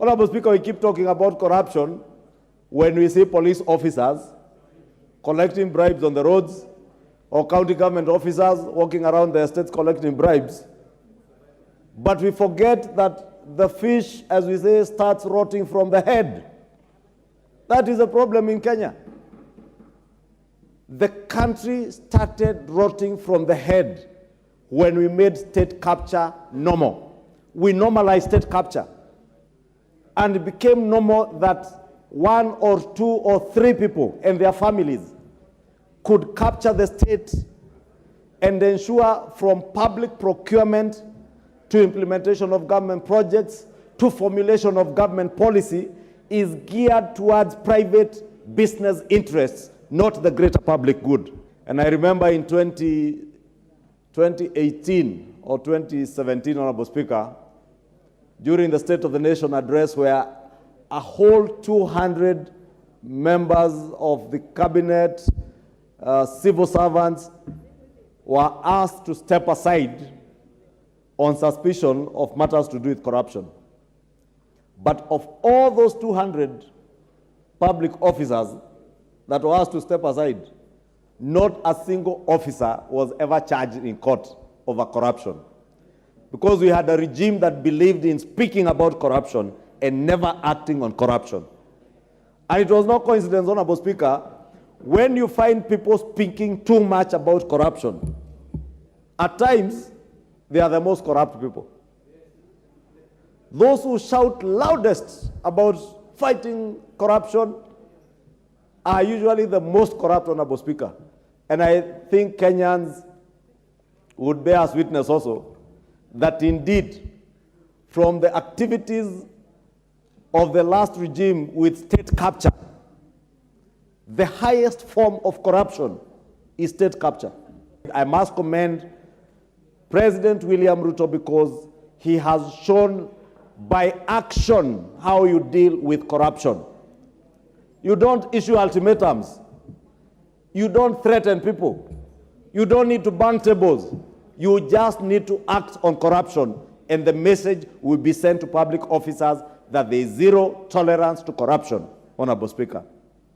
Honorable Speaker, we keep talking about corruption when we see police officers collecting bribes on the roads or county government officers walking around the estates collecting bribes. But we forget that the fish, as we say, starts rotting from the head. That is a problem in Kenya. The country started rotting from the head when we made state capture normal. We normalized state capture. And it became normal that 1 or 2 or 3 people and their families could capture the state and ensure from public procurement to implementation of government projects to formulation of government policy is geared towards private business interests, not the greater public good. And I remember in 2018 or 2017, Honorable Speaker, during the State of the Nation address, where a whole 200 members of the cabinet, civil servants, were asked to step aside on suspicion of matters to do with corruption. But of all those 200 public officers that were asked to step aside, not a single officer was ever charged in court over corruption. Because we had a regime that believed in speaking about corruption and never acting on corruption. And it was no coincidence, Honorable Speaker, when you find people speaking too much about corruption, at times, they are the most corrupt people. Those who shout loudest about fighting corruption are usually the most corrupt, Honorable Speaker. And I think Kenyans would bear us witness also that indeed, from the activities of the last regime with state capture, the highest form of corruption is state capture. I must commend President William Ruto because he has shown by action how you deal with corruption. You don't issue ultimatums. You don't threaten people. You don't need to burn tables. You just need to act on corruption, and the message will be sent to public officers that there is zero tolerance to corruption, Honorable Speaker.